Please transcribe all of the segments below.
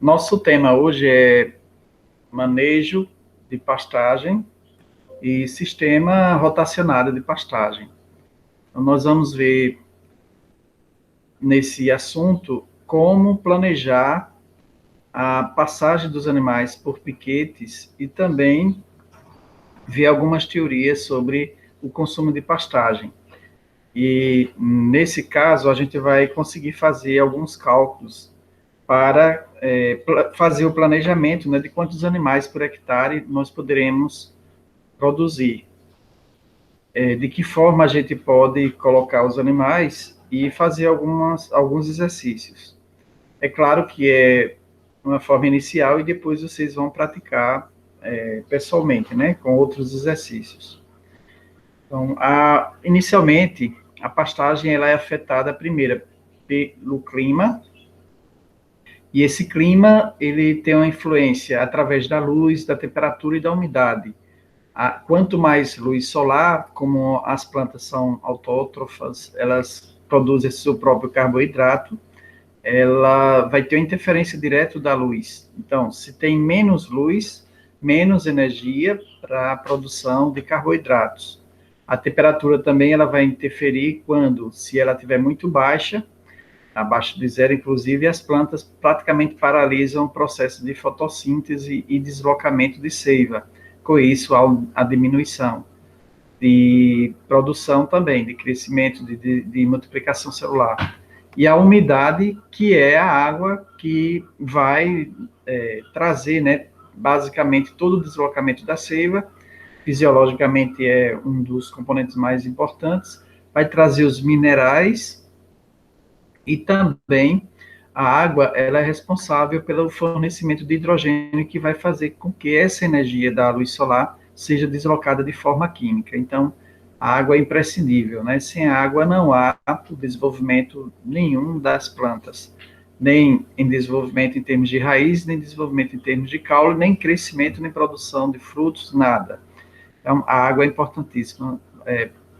Nosso tema hoje é manejo de pastagem e sistema rotacionário de pastagem. Então, nós vamos ver nesse assunto como planejar a passagem dos animais por piquetes e também ver algumas teorias sobre o consumo de pastagem. E, nesse caso, a gente vai conseguir fazer alguns cálculos para fazer o planejamento, né, de quantos animais por hectare nós poderemos produzir. De que forma a gente pode colocar os animais e fazer alguns exercícios. É claro que é uma forma inicial e depois vocês vão praticar pessoalmente, né, com outros exercícios. Então, inicialmente, a pastagem ela é afetada primeiro pelo clima, e esse clima ele tem uma influência através da luz, da temperatura e da umidade. Quanto mais luz solar, como as plantas são autótrofas, elas produzem seu próprio carboidrato, ela vai ter uma interferência direta da luz. Então, se tem menos luz, menos energia para a produção de carboidratos. A temperatura também ela vai interferir se ela estiver muito baixa, abaixo de zero, inclusive, as plantas praticamente paralisam o processo de fotossíntese e deslocamento de seiva. Com isso, a diminuição de produção também, de crescimento, de multiplicação celular. E a umidade, que é a água que vai trazer, né, basicamente, todo o deslocamento da seiva, fisiologicamente é um dos componentes mais importantes, vai trazer os minerais e também a água, ela é responsável pelo fornecimento de hidrogênio que vai fazer com que essa energia da luz solar seja deslocada de forma química. Então, a água é imprescindível, né? Sem água não há desenvolvimento nenhum das plantas, nem em desenvolvimento em termos de raiz, nem desenvolvimento em termos de caule, nem crescimento, nem produção de frutos, nada. Então, a água é importantíssima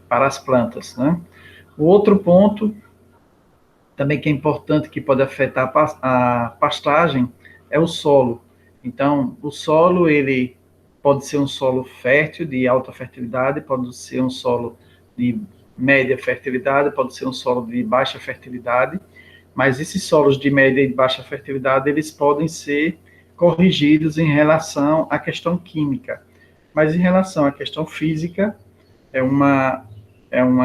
para as plantas, né? O outro ponto também que é importante, que pode afetar a pastagem, é o solo. Então, o solo, ele pode ser um solo fértil, de alta fertilidade, pode ser um solo de média fertilidade, pode ser um solo de baixa fertilidade, mas esses solos de média e baixa fertilidade, eles podem ser corrigidos em relação à questão química. Mas em relação à questão física, é uma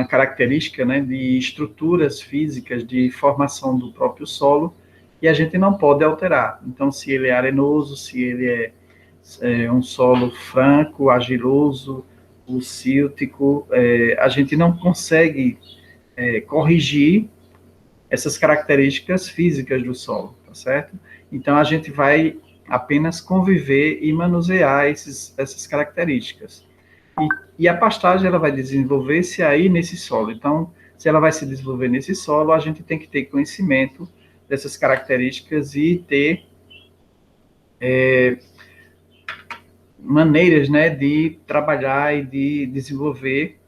característica, né, de estruturas físicas, de formação do próprio solo, e a gente não pode alterar. Então, se ele é arenoso, se ele é um solo franco, argiloso, ou síltico, a gente não consegue corrigir essas características físicas do solo, tá certo? Então, a gente vai apenas conviver e manusear essas características. E a pastagem ela vai desenvolver-se aí nesse solo. Então, se ela vai se desenvolver nesse solo, a gente tem que ter conhecimento dessas características e ter maneiras, né, de trabalhar e de desenvolver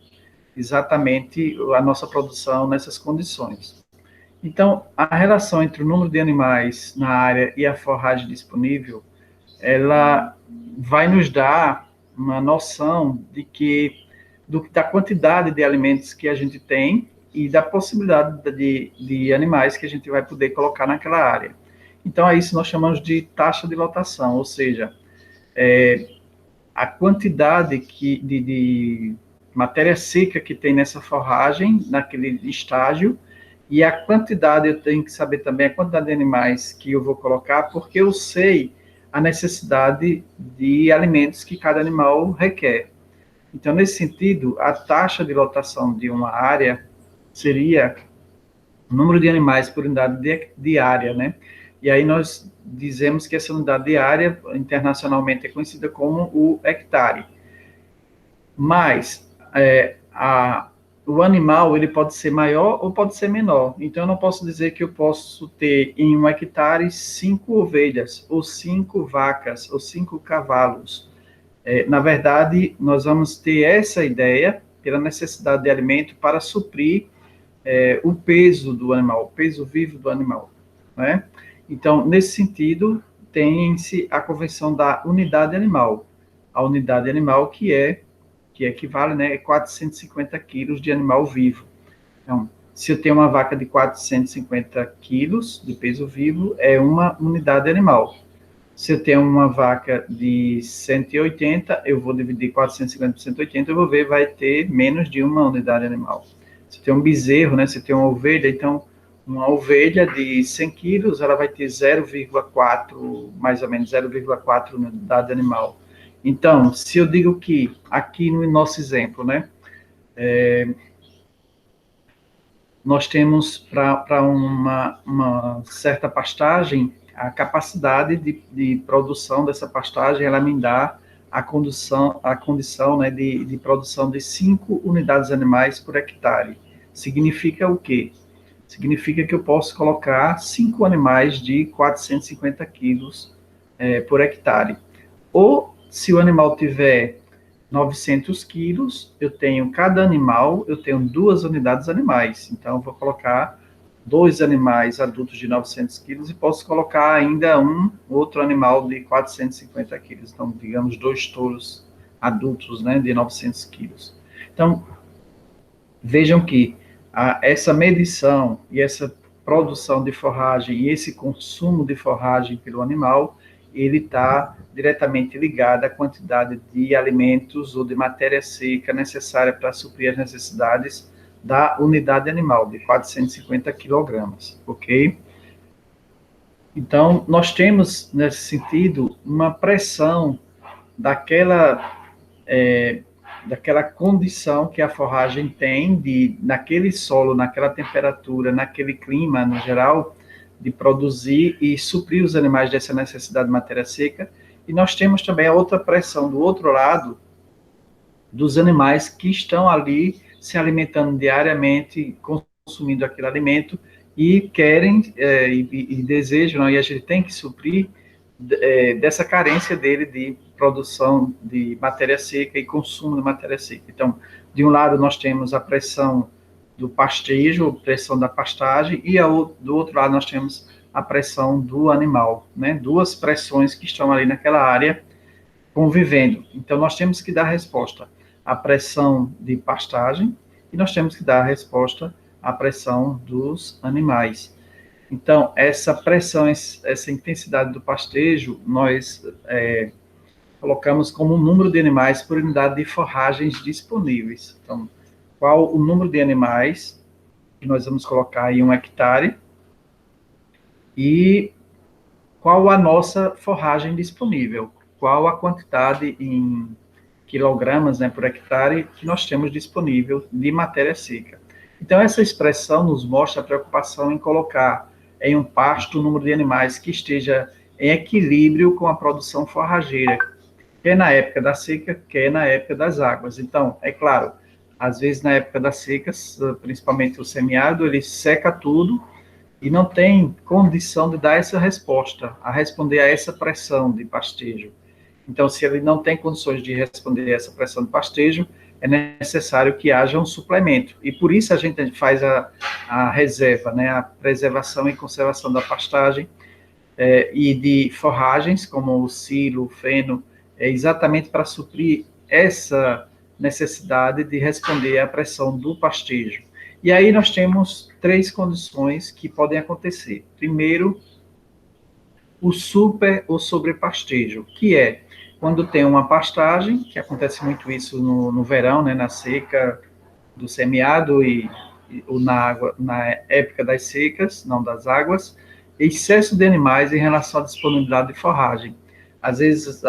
exatamente a nossa produção nessas condições. Então, a relação entre o número de animais na área e a forragem disponível, ela vai nos dar uma noção da quantidade de alimentos que a gente tem e da possibilidade de animais que a gente vai poder colocar naquela área. Então, a isso nós chamamos de taxa de lotação, ou seja, a quantidade de matéria seca que tem nessa forragem, naquele estágio, e a quantidade, eu tenho que saber também a quantidade de animais que eu vou colocar, porque eu sei a necessidade de alimentos que cada animal requer. Então, nesse sentido, a taxa de lotação de uma área seria o número de animais por unidade de área, né? E aí nós dizemos que essa unidade de área, internacionalmente, é conhecida como o hectare. Mas o animal, ele pode ser maior ou pode ser menor. Então, eu não posso dizer que eu posso ter em 1 hectare 5 ovelhas, ou 5 vacas, ou 5 cavalos. Na verdade, nós vamos ter essa ideia pela necessidade de alimento para suprir o peso do animal, o peso vivo do animal, né? Então, nesse sentido, tem-se a convenção da unidade animal. A unidade animal que equivale, né, a 450 quilos de animal vivo. Então, se eu tenho uma vaca de 450 quilos de peso vivo, é uma unidade animal. Se eu tenho uma vaca de 180, eu vou dividir 450 por 180, eu vou ver, vai ter menos de uma unidade animal. Se eu tenho um bezerro, né, se eu tenho uma ovelha, então, uma ovelha de 100 quilos, ela vai ter 0,4, mais ou menos 0,4 unidade animal. Então, se eu digo que, aqui no nosso exemplo, né, nós temos para uma certa pastagem, a capacidade de produção dessa pastagem, ela me dá a condição né, de produção de 5 unidades animais por hectare. Significa o quê? Significa que eu posso colocar 5 animais de 450 quilos por hectare. Ou, se o animal tiver 900 quilos, eu tenho cada animal, eu tenho 2 unidades animais. Então, eu vou colocar 2 animais adultos de 900 quilos e posso colocar ainda um outro animal de 450 quilos. Então, digamos, 2 touros adultos, né, de 900 quilos. Então, vejam que essa medição e essa produção de forragem e esse consumo de forragem pelo animal, ele está diretamente ligado à quantidade de alimentos ou de matéria seca necessária para suprir as necessidades da unidade animal, de 450 quilogramas, ok? Então, nós temos, nesse sentido, uma pressão daquela daquela condição que a forragem tem de, naquele solo, naquela temperatura, naquele clima, no geral, de produzir e suprir os animais dessa necessidade de matéria seca. E nós temos também a outra pressão do outro lado, dos animais que estão ali se alimentando diariamente, consumindo aquele alimento e querem e desejam, e a gente tem que suprir dessa carência dele de produção de matéria seca e consumo de matéria seca. Então, de um lado nós temos a pressão do pastejo, pressão da pastagem, e do outro lado nós temos a pressão do animal, né? Duas pressões que estão ali naquela área convivendo. Então, nós temos que dar resposta à pressão de pastagem e nós temos que dar resposta à pressão dos animais. Então, essa pressão, essa intensidade do pastejo, nós colocamos como o número de animais por unidade de forragens disponíveis. Então, qual o número de animais que nós vamos colocar em 1 hectare e qual a nossa forragem disponível, qual a quantidade em quilogramas, né, por hectare que nós temos disponível de matéria seca. Então, essa expressão nos mostra a preocupação em colocar em um pasto o número de animais que esteja em equilíbrio com a produção forrageira, quer na época da seca, quer na época das águas. Então, é claro, às vezes na época das secas, principalmente o semiárido, ele seca tudo e não tem condição de dar essa resposta, a responder a essa pressão de pastejo. Então, se ele não tem condições de responder a essa pressão de pastejo, é necessário que haja um suplemento. E por isso a gente faz a reserva, né, a preservação e conservação da pastagem e de forragens, como o silo, o feno, exatamente para suprir essa necessidade de responder à pressão do pastejo. E aí nós temos 3 condições que podem acontecer. Primeiro, o super ou sobrepastejo, que é quando tem uma pastagem, que acontece muito isso no verão, né, na seca do semiárido ou na época das secas, não das águas, excesso de animais em relação à disponibilidade de forragem. Às vezes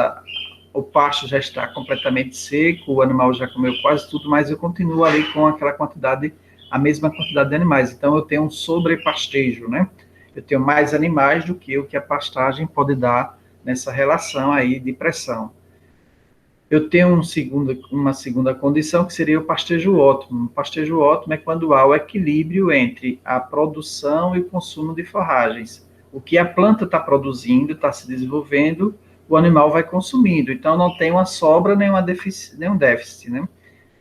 o pasto já está completamente seco, o animal já comeu quase tudo, mas eu continuo ali com aquela quantidade, a mesma quantidade de animais. Então eu tenho um sobrepastejo, né? Eu tenho mais animais do que o que a pastagem pode dar nessa relação aí de pressão. Eu tenho uma segunda condição, que seria o pastejo ótimo. O pastejo ótimo é quando há o equilíbrio entre a produção e o consumo de forragens. O que a planta está produzindo, está se desenvolvendo, o animal vai consumindo. Então, não tem uma sobra nem um déficit, né?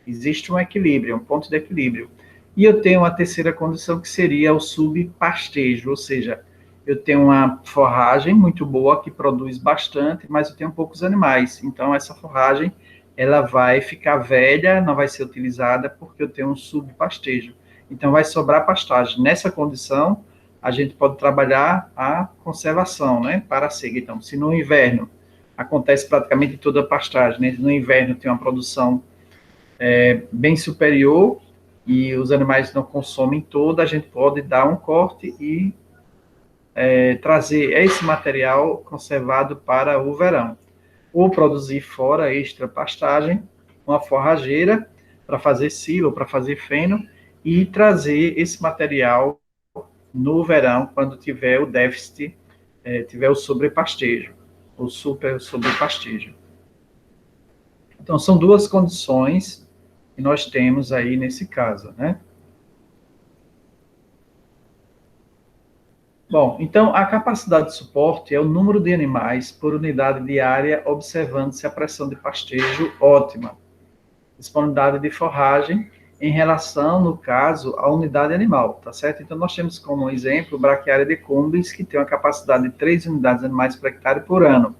Existe um equilíbrio, um ponto de equilíbrio. E eu tenho uma terceira condição, que seria o subpastejo, ou seja, eu tenho uma forragem muito boa que produz bastante, mas eu tenho poucos animais. Então, essa forragem ela vai ficar velha, não vai ser utilizada porque eu tenho um subpastejo. Então, vai sobrar pastagem. Nessa condição, a gente pode trabalhar a conservação, né, para a seca. Então, se no inverno acontece praticamente toda a pastagem, né, no inverno tem uma produção bem superior e os animais não consomem toda, a gente pode dar um corte e trazer esse material conservado para o verão. Ou produzir fora extra pastagem, uma forrageira para fazer silo, para fazer feno, e trazer esse material no verão, quando tiver o déficit, tiver o sobrepastejo, o super sobrepastejo. Então, são duas condições que nós temos aí nesse caso, né? Bom, então a capacidade de suporte é o número de animais por unidade diária, observando-se a pressão de pastejo ótima, disponibilidade de forragem em relação, no caso, à unidade animal, tá certo? Então nós temos como exemplo o Braquiária decumbens, que tem uma capacidade de 3 unidades animais por hectare por ano.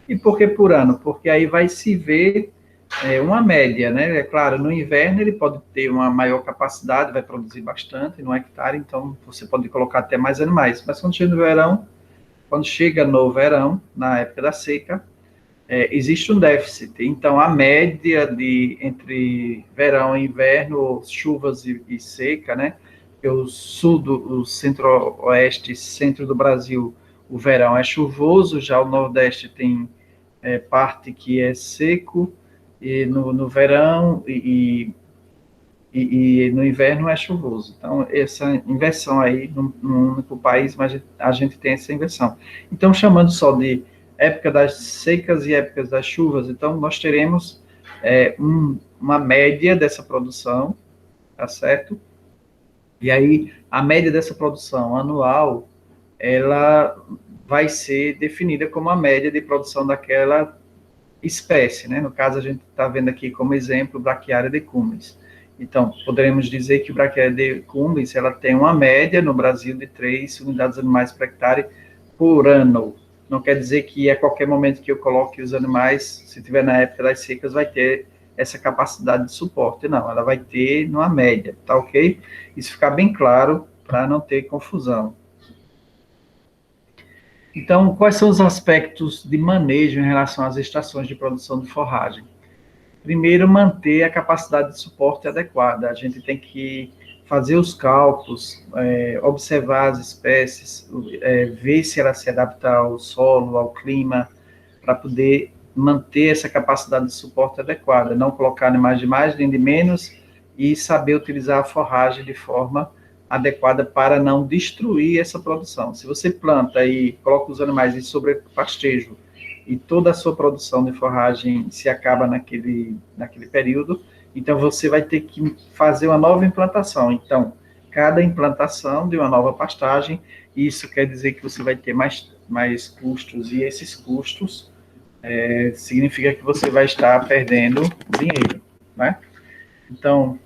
E por que por ano? Porque aí vai se ver uma média, né? É claro, no inverno ele pode ter uma maior capacidade, vai produzir bastante no hectare, então você pode colocar até mais animais. Mas quando chega no verão, na época da seca, existe um déficit. Então a média de entre verão e inverno, chuvas e seca, né? Porque o sul o centro-oeste, centro do Brasil, o verão é chuvoso, já o nordeste tem parte que é seco e no verão e no inverno é chuvoso. Então, essa inversão aí, no único país, mas a gente tem essa inversão. Então, chamando só de época das secas e épocas das chuvas, então nós teremos uma média dessa produção, tá certo? E aí, a média dessa produção anual, ela vai ser definida como a média de produção daquela espécie, né? No caso, a gente está vendo aqui como exemplo o Braquiária decumbens. Então, poderemos dizer que o Braquiária decumbens, ela tem uma média no Brasil de 3 unidades animais por hectare por ano. Não quer dizer que a qualquer momento que eu coloque os animais, se tiver na época das secas, vai ter essa capacidade de suporte. Não, ela vai ter numa média, tá ok? Isso ficar bem claro para não ter confusão. Então, quais são os aspectos de manejo em relação às estações de produção de forragem? Primeiro, manter a capacidade de suporte adequada. A gente tem que fazer os cálculos, observar as espécies, ver se ela se adapta ao solo, ao clima, para poder manter essa capacidade de suporte adequada, não colocar animais de mais nem de menos e saber utilizar a forragem de forma adequada para não destruir essa produção. Se você planta e coloca os animais em sobrepastejo e toda a sua produção de forragem se acaba naquele período, então você vai ter que fazer uma nova implantação. Então, cada implantação de uma nova pastagem, isso quer dizer que você vai ter mais custos, e esses custos significa que você vai estar perdendo dinheiro, né? Então,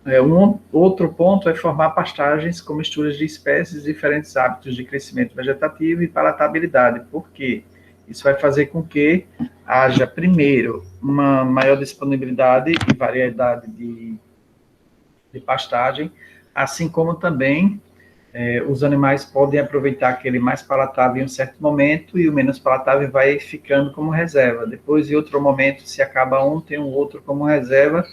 um outro ponto é formar pastagens com misturas de espécies, diferentes hábitos de crescimento vegetativo e palatabilidade. Por quê? Isso vai fazer com que haja, primeiro, uma maior disponibilidade e variedade de pastagem, assim como também os animais podem aproveitar aquele mais palatável em um certo momento e o menos palatável vai ficando como reserva. Depois, em outro momento, se acaba um, tem um outro como reserva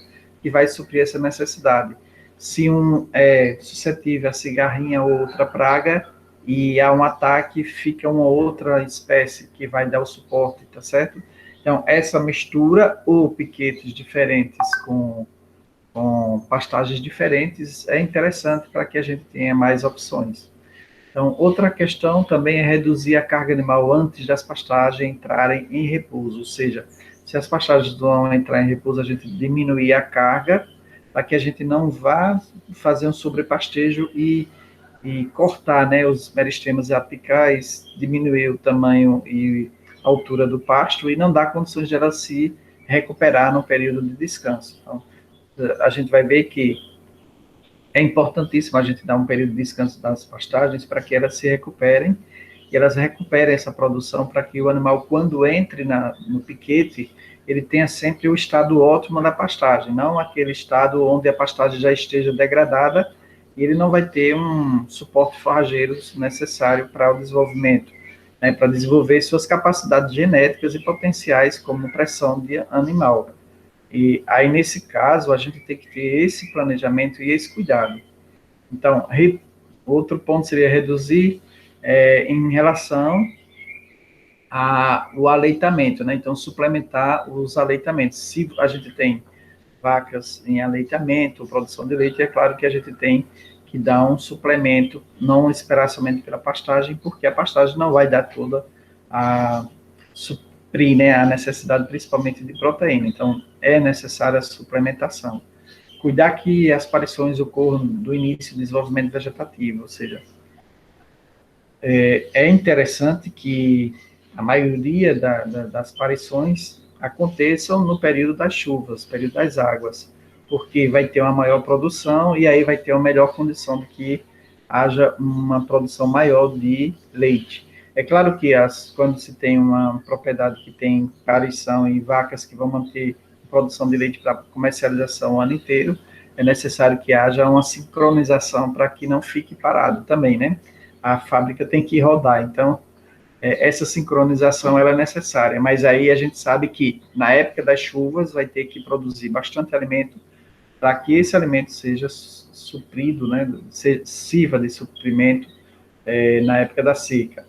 que vai suprir essa necessidade. Se um é suscetível a cigarrinha ou outra praga e há um ataque, fica uma outra espécie que vai dar o suporte, tá certo? Então, essa mistura ou piquetes diferentes com pastagens diferentes é interessante para que a gente tenha mais opções. Então, outra questão também é reduzir a carga animal antes das pastagens entrarem em repouso, ou seja, se as pastagens vão entrar em repouso, a gente diminuir a carga para que a gente não vá fazer um sobrepastejo e cortar, né, os meristemas apicais, diminuir o tamanho e a altura do pasto e não dar condições de ela se recuperar no período de descanso. Então, a gente vai ver que É importantíssimo a gente dar um período de descanso das pastagens para que elas se recuperem, e elas recuperem essa produção para que o animal, quando entre no piquete, ele tenha sempre o estado ótimo da pastagem, não aquele estado onde a pastagem já esteja degradada e ele não vai ter um suporte forrageiro necessário para o desenvolvimento, né, para desenvolver suas capacidades genéticas e potenciais como pressão de animal. E aí, nesse caso, a gente tem que ter esse planejamento e esse cuidado. Então, outro ponto seria reduzir em relação ao aleitamento, né? Então, suplementar os aleitamentos. Se a gente tem vacas em aleitamento, produção de leite, é claro que a gente tem que dar um suplemento, não esperar somente pela pastagem, porque a pastagem não vai dar toda a suprir, né, a necessidade principalmente de proteína. Então, é necessária a suplementação. Cuidar que as aparições ocorram do início do desenvolvimento vegetativo, ou seja, é interessante que a maioria das aparições aconteçam no período das chuvas, período das águas, porque vai ter uma maior produção e aí vai ter uma melhor condição de que haja uma produção maior de leite. É claro que quando se tem uma propriedade que tem parição e vacas que vão manter produção de leite para comercialização o ano inteiro, é necessário que haja uma sincronização para que não fique parado também, né? A fábrica tem que rodar, então essa sincronização ela é necessária, mas aí a gente sabe que na época das chuvas vai ter que produzir bastante alimento para que esse alimento seja suprido, né, sirva de suprimento na época da seca.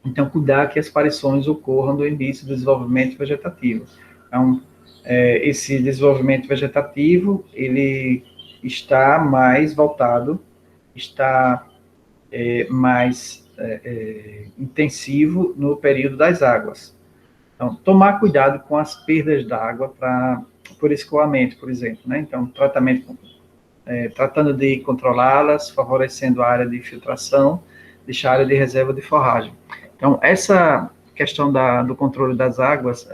Então, cuidar que as aparições ocorram no início do desenvolvimento vegetativo. Então, esse desenvolvimento vegetativo, ele está mais voltado, está mais intensivo no período das águas. Então, tomar cuidado com as perdas d'água por escoamento, por exemplo, né? Então, tratando de controlá-las, favorecendo a área de filtração, deixar a área de reserva de forragem. Então, essa questão do controle das águas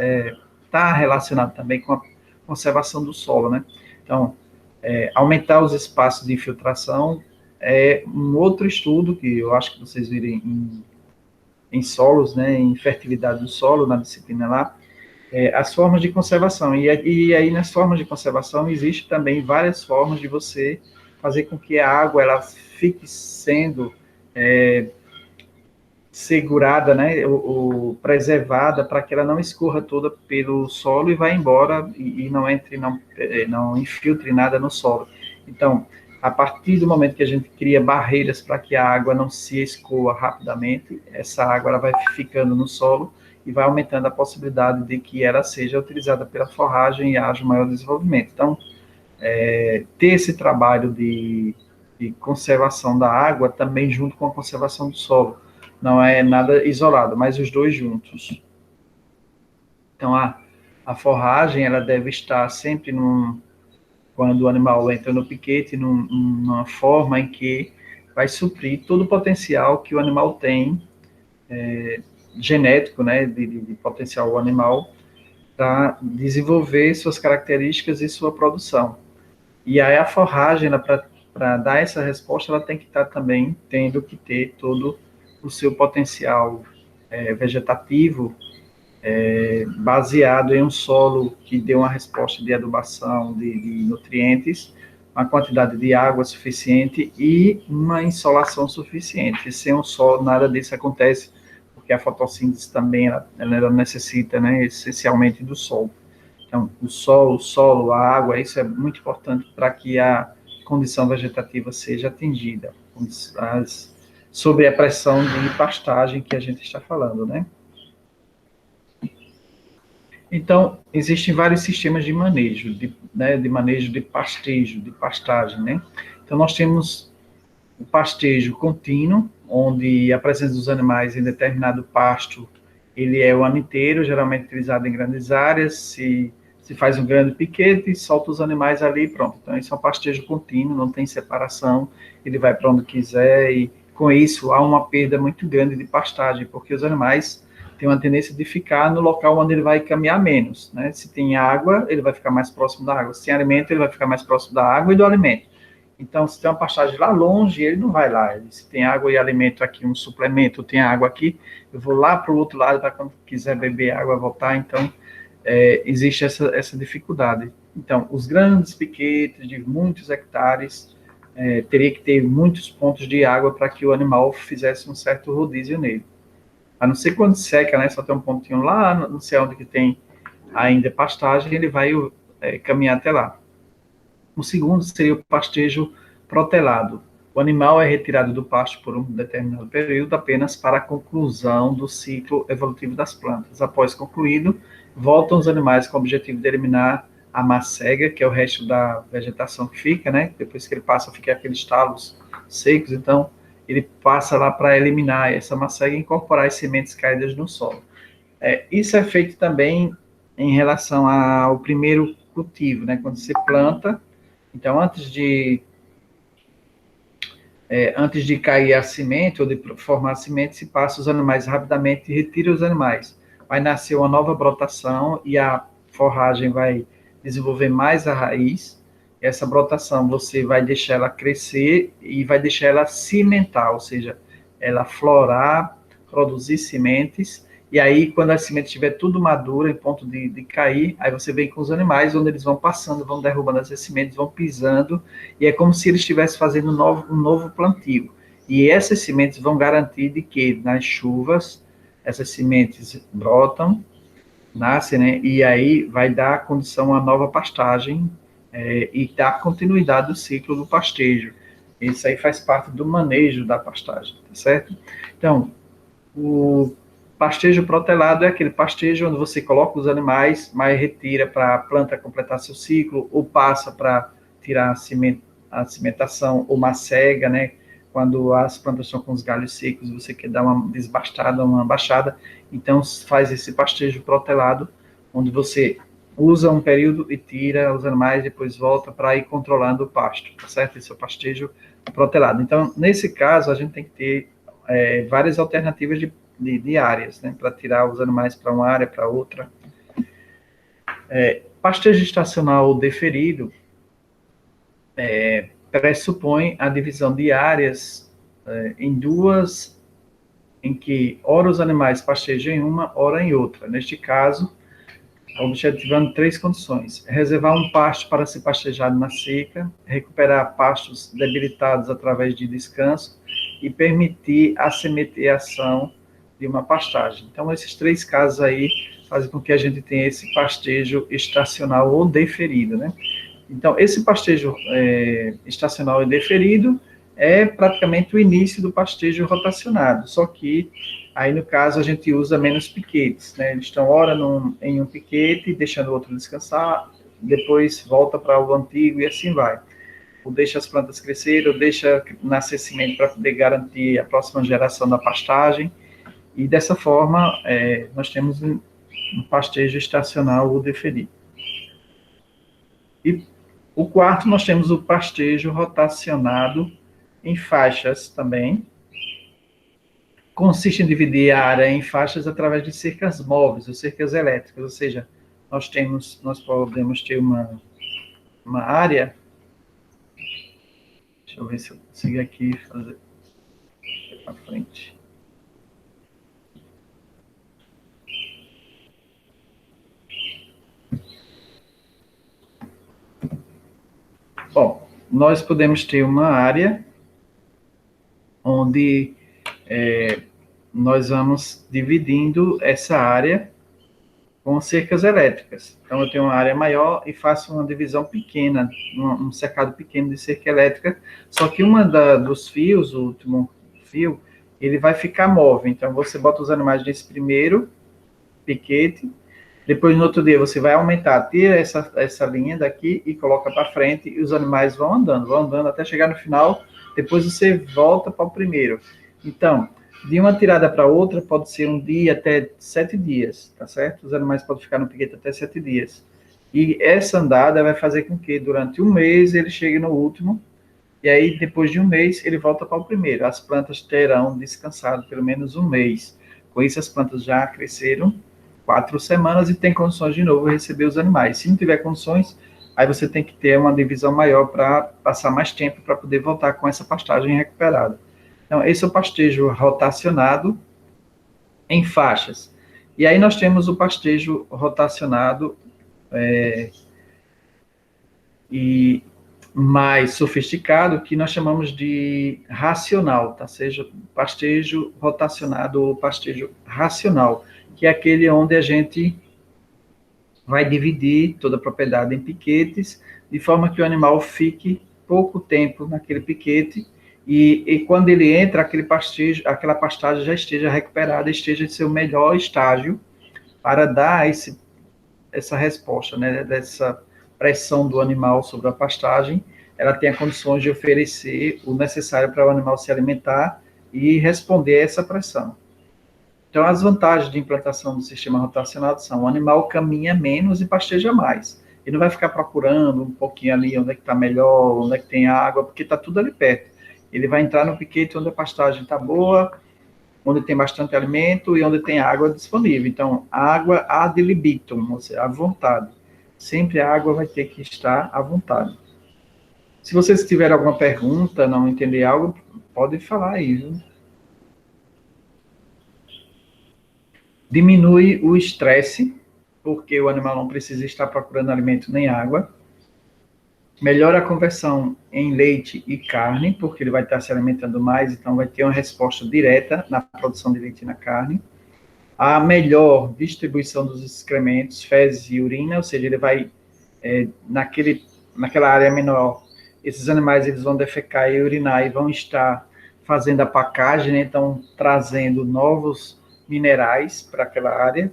está relacionada também com a conservação do solo, né? Então, aumentar os espaços de infiltração é um outro estudo que eu acho que vocês virem em solos, né, em fertilidade do solo, na disciplina lá, as formas de conservação. E aí, nas formas de conservação, existe também várias formas de você fazer com que a água ela fique sendo segurada, né, ou preservada, para que ela não escorra toda pelo solo e vá embora e não infiltre nada no solo. Então, a partir do momento que a gente cria barreiras para que a água não se escoa rapidamente, essa água ela vai ficando no solo e vai aumentando a possibilidade de que ela seja utilizada pela forragem e haja um maior desenvolvimento. Então, ter esse trabalho de conservação da água também junto com a conservação do solo. Não é nada isolado, mas os dois juntos. Então, a forragem ela deve estar sempre quando o animal entra no piquete, numa forma em que vai suprir todo o potencial que o animal tem, genético, né, de potencial animal, para desenvolver suas características e sua produção. E aí a forragem, para dar essa resposta, ela tem que estar também tendo que ter todo o seu potencial vegetativo, baseado em um solo que dê uma resposta de adubação, de nutrientes, uma quantidade de água suficiente e uma insolação suficiente. E sem o sol, nada disso acontece, porque a fotossíntese também ela necessita, né, essencialmente do sol. Então, o solo, a água, isso é muito importante para que a condição vegetativa seja atingida, sobre a pressão de pastagem que a gente está falando, né? Então, existem vários sistemas de manejo, de manejo de pastejo, de pastagem, né? Então, nós temos o pastejo contínuo, onde a presença dos animais em determinado pasto, ele é o ano inteiro, geralmente utilizado em grandes áreas, se faz um grande piquete, solta os animais ali, pronto. Então, isso é um pastejo contínuo, não tem separação, ele vai para onde quiser, e com isso há uma perda muito grande de pastagem, porque os animais têm uma tendência de ficar no local onde ele vai caminhar menos, né? Se tem água, ele vai ficar mais próximo da água, se tem alimento, ele vai ficar mais próximo da água e do alimento. Então, se tem uma pastagem lá longe, ele não vai lá. Se tem água e alimento aqui, um suplemento, tem água aqui, eu vou lá para o outro lado para quando quiser beber água voltar. Então, existe essa dificuldade. Então, os grandes piquetes de muitos hectares teria que ter muitos pontos de água para que o animal fizesse um certo rodízio nele. A não ser quando seca, né? Só tem um pontinho lá, não sei onde que tem ainda pastagem, ele vai caminhar até lá. O segundo seria o pastejo protelado. O animal é retirado do pasto por um determinado período apenas para a conclusão do ciclo evolutivo das plantas. Após concluído, voltam os animais com o objetivo de eliminar a macega, que é o resto da vegetação que fica, né? Depois que ele passa, fica aqueles talos secos, então ele passa lá para eliminar essa macega e incorporar as sementes caídas no solo. Isso é feito também em relação ao primeiro cultivo, né? Quando você planta, então antes de cair a semente ou de formar a semente, se passa os animais rapidamente, retira os animais. Vai nascer uma nova brotação e a forragem vai desenvolver mais a raiz. Essa brotação você vai deixar ela crescer e vai deixar ela cimentar, ou seja, ela florar, produzir sementes. E aí, quando a semente estiver tudo madura, em ponto de cair, aí você vem com os animais, onde eles vão passando, vão derrubando essas sementes, vão pisando, e é como se eles estivessem fazendo um novo plantio. E essas sementes vão garantir de que, nas chuvas, essas sementes brotam, nascem, né? E aí vai dar condição à nova pastagem e dar continuidade do ciclo do pastejo. Isso aí faz parte do manejo da pastagem, tá certo? Então, o pastejo protelado é aquele pastejo onde você coloca os animais, mas retira para a planta completar seu ciclo, ou passa para tirar a cimentação, ou macega, né? Quando as plantas estão com os galhos secos, você quer dar uma desbastada, uma baixada, então faz esse pastejo protelado, onde você usa um período e tira os animais, depois volta para ir controlando o pasto, tá certo? Esse é o pastejo protelado. Então, nesse caso, a gente tem que ter várias alternativas de áreas, né, para tirar os animais para uma área, para outra. Pastejo estacional deferido pressupõe a divisão de áreas em duas, em que ora os animais pastejam em uma, ora em outra. Neste caso, objetivando três condições: reservar um pasto para ser pastejado na seca, recuperar pastos debilitados através de descanso e permitir a sementeação de uma pastagem. Então, esses três casos aí fazem com que a gente tenha esse pastejo estacional ou deferido, né? Então, esse pastejo estacional e deferido é praticamente o início do pastejo rotacionado, só que aí, no caso, a gente usa menos piquetes, né? Eles estão ora em um piquete, deixando o outro descansar, depois volta para o antigo e assim vai. Ou deixa as plantas crescer, ou deixa nascer semente para poder garantir a próxima geração da pastagem. E dessa forma, nós temos um pastejo estacional ou deferido. E o quarto, nós temos o pastejo rotacionado em faixas também. Consiste em dividir a área em faixas através de cercas móveis ou cercas elétricas, ou seja, nós podemos ter uma área. Deixa eu ver se eu consigo aqui fazer para frente. Bom, nós podemos ter uma área onde nós vamos dividindo essa área com cercas elétricas. Então, eu tenho uma área maior e faço uma divisão pequena, um cercado pequeno de cerca elétrica, só que dos fios, o último fio, ele vai ficar móvel. Então, você bota os animais nesse primeiro piquete, depois, no outro dia, você vai aumentar, tira essa linha daqui e coloca para frente, e os animais vão andando até chegar no final, depois você volta para o primeiro. Então, de uma tirada para outra, pode ser um dia até 7 dias, tá certo? Os animais podem ficar no piquete até 7 dias. E essa andada vai fazer com que, durante um mês, ele chegue no último, e aí, depois de um mês, ele volta para o primeiro. As plantas terão descansado pelo menos um mês. Com isso, as plantas já cresceram 4 semanas e tem condições de novo de receber os animais. Se não tiver condições, aí você tem que ter uma divisão maior para passar mais tempo para poder voltar com essa pastagem recuperada. Então, esse é o pastejo rotacionado em faixas. E aí nós temos o pastejo rotacionado e mais sofisticado, que nós chamamos de racional, tá? Seja pastejo rotacionado ou pastejo racional, que é aquele onde a gente vai dividir toda a propriedade em piquetes, de forma que o animal fique pouco tempo naquele piquete e quando ele entra, aquele pastejo, aquela pastagem já esteja recuperada, esteja em seu melhor estágio para dar essa resposta, né, dessa pressão do animal sobre a pastagem, ela tenha condições de oferecer o necessário para o animal se alimentar e responder a essa pressão. Então, as vantagens de implantação do sistema rotacionado são: o animal caminha menos e pasteja mais. Ele não vai ficar procurando um pouquinho ali onde é que está melhor, onde é que tem água, porque está tudo ali perto. Ele vai entrar no piquete onde a pastagem está boa, onde tem bastante alimento e onde tem água disponível. Então, água ad libitum, ou seja, à vontade. Sempre a água vai ter que estar à vontade. Se vocês tiverem alguma pergunta, não entender algo, pode falar aí, viu? Diminui o estresse, porque o animal não precisa estar procurando alimento nem água. Melhora a conversão em leite e carne, porque ele vai estar se alimentando mais, então vai ter uma resposta direta na produção de leite e na carne. A melhor distribuição dos excrementos, fezes e urina, ou seja, ele vai, naquela área menor, esses animais eles vão defecar e urinar e vão estar fazendo a pacagem, né? Então trazendo novos minerais para aquela área.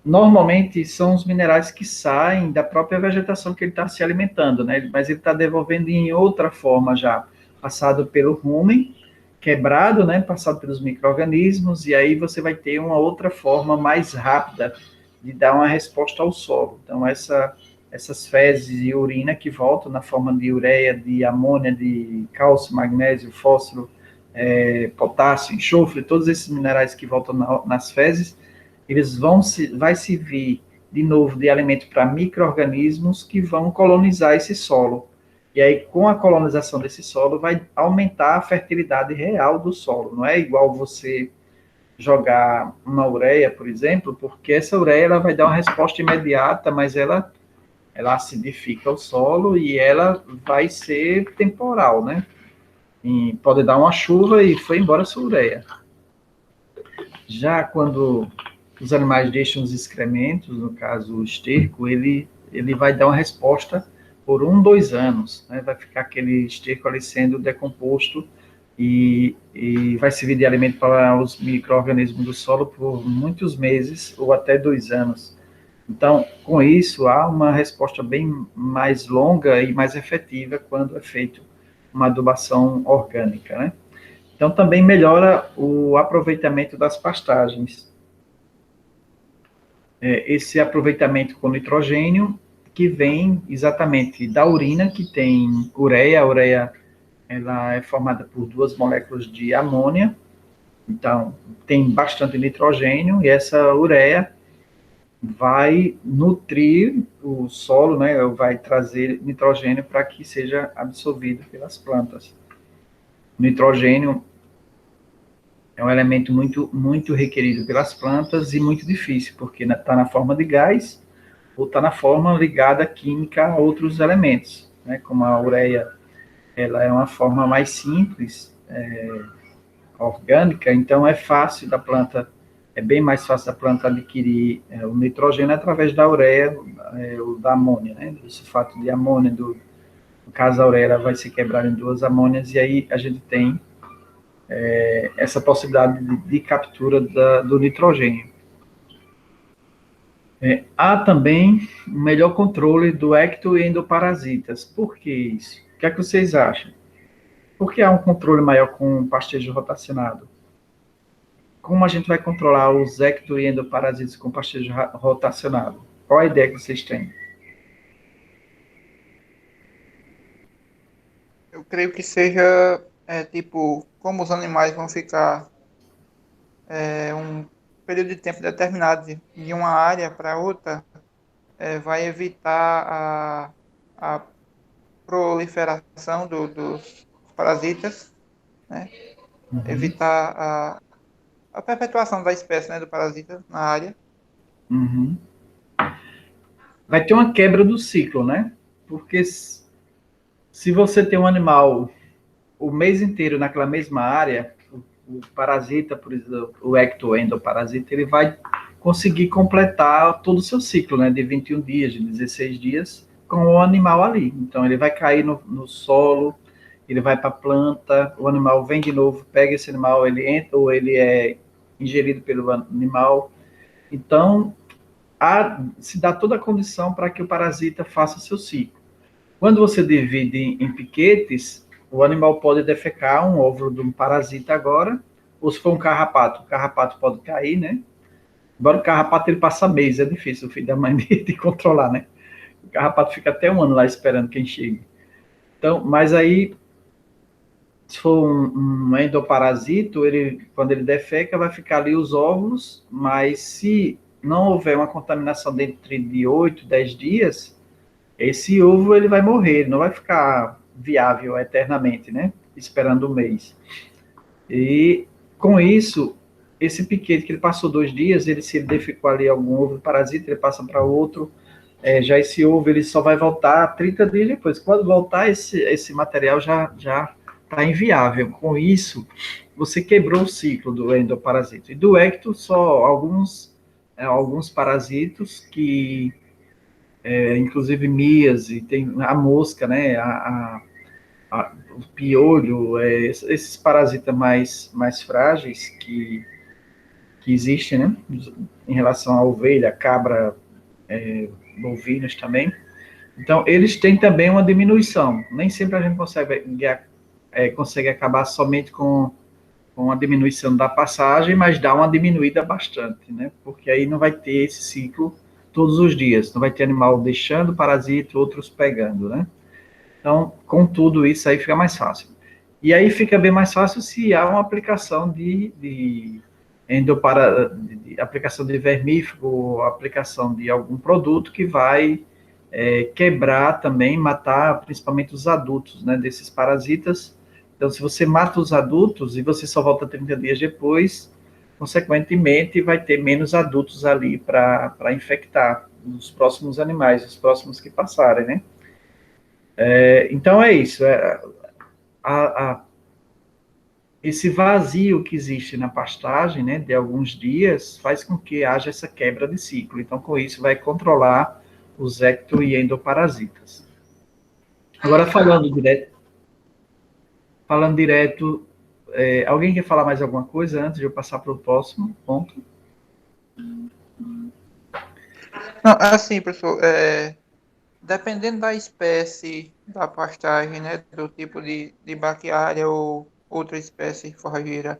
Normalmente são os minerais que saem da própria vegetação que ele está se alimentando, né? Mas ele está devolvendo em outra forma já, passado pelo rumen, quebrado, né? Passado pelos micro-organismos, e aí você vai ter uma outra forma mais rápida de dar uma resposta ao solo. Então, essas fezes e urina que voltam na forma de ureia, de amônia, de cálcio, magnésio, fósforo, potássio, enxofre, todos esses minerais que voltam nas fezes, eles vai servir de novo de alimento para micro-organismos que vão colonizar esse solo. E aí, com a colonização desse solo, vai aumentar a fertilidade real do solo. Não é igual você jogar uma ureia, por exemplo, porque essa ureia ela vai dar uma resposta imediata, mas ela acidifica o solo e ela vai ser temporal, né? E pode dar uma chuva e foi embora a sua ureia. Já quando os animais deixam os excrementos, no caso o esterco, ele vai dar uma resposta por 2 anos, né? Vai ficar aquele esterco ali sendo decomposto e vai servir de alimento para os micro-organismos do solo por muitos meses ou até 2 anos. Então, com isso, há uma resposta bem mais longa e mais efetiva quando é feito uma adubação orgânica, né? Então, também melhora o aproveitamento das pastagens. Esse aproveitamento com nitrogênio, que vem exatamente da urina, que tem ureia. A ureia ela é formada por 2 moléculas de amônia, então tem bastante nitrogênio, e essa ureia vai nutrir o solo, né, vai trazer nitrogênio para que seja absorvido pelas plantas. O nitrogênio é um elemento muito, muito requerido pelas plantas e muito difícil, porque está na forma de gás ou está na forma ligada química a outros elementos, né? Como a ureia, ela é uma forma mais simples, orgânica, então é fácil da planta, é bem mais fácil da planta adquirir o nitrogênio através da ureia ou da amônia, né? Do sulfato de amônia, no caso a ureia ela vai se quebrar em 2 amônias e aí a gente tem essa possibilidade de captura do nitrogênio. Há também um melhor controle do ecto e endoparasitas. Por que isso? O que é que vocês acham? Por que há um controle maior com pastejo rotacionado? Como a gente vai controlar os ecto e endoparasitas com pastejo rotacionado? Qual a ideia que vocês têm? Eu creio que seja, tipo, como os animais vão ficar um período de tempo determinado de uma área para outra, vai evitar a proliferação dos parasitas, né? Uhum, Evitar a perpetuação da espécie, né, do parasita na área. uhum. Vai ter uma quebra do ciclo, né? Porque se você tem um animal o mês inteiro naquela mesma área, o parasita, por exemplo, o ectoendoparasita, ele vai conseguir completar todo o seu ciclo, né, de 21 dias, de 16 dias, com o animal ali. Então, ele vai cair no solo, ele vai para a planta, o animal vem de novo, pega esse animal, ele entra ou ele é ingerido pelo animal. Então, se dá toda a condição para que o parasita faça seu ciclo. Quando você divide em piquetes, o animal pode defecar um óvulo de um parasita agora, ou se for um carrapato, o carrapato pode cair, né? Embora o carrapato ele passa meses, é difícil o filho da mãe de controlar, né? O carrapato fica até um ano lá esperando quem chegue. Então, mas aí, se for um endoparasito, ele, quando ele defeca, vai ficar ali os óvulos, mas se não houver uma contaminação dentro de 8, 10 dias, esse ovo ele vai morrer, ele não vai ficar viável eternamente, né? Esperando um mês. E com isso, esse piquete que ele passou 2 dias, ele se ele defecou ali algum ovo parasita, ele passa para outro. Já esse ovo ele só vai voltar 30 dias depois. Quando voltar, esse material já está inviável. Com isso, você quebrou o ciclo do endoparasito. E do ecto, só alguns parasitos que inclusive míase, tem a mosca, né, o piolho, esses parasitas mais frágeis que existem, né, em relação à ovelha, cabra, bovinos também. Então, eles têm também uma diminuição. Nem sempre a gente consegue acabar somente com a diminuição da passagem, mas dá uma diminuída bastante, né? Porque aí não vai ter esse ciclo todos os dias, não vai ter animal deixando parasita, outros pegando, né? Então, com tudo isso aí fica mais fácil. E aí fica bem mais fácil se há uma aplicação de aplicação de vermífugo, aplicação de algum produto que vai quebrar também, matar principalmente os adultos, né, desses parasitas. Então, se você mata os adultos e você só volta 30 dias depois, consequentemente vai ter menos adultos ali para infectar os próximos animais, os próximos que passarem, né? Então é isso. A, a, esse vazio que existe na pastagem, né, de alguns dias, faz com que haja essa quebra de ciclo. Então, com isso, vai controlar os ecto e endoparasitas. Agora, falando direto, alguém quer falar mais alguma coisa antes de eu passar para o próximo ponto? Não, assim, professor, dependendo da espécie da pastagem, né, do tipo de braquiária ou outra espécie forrageira,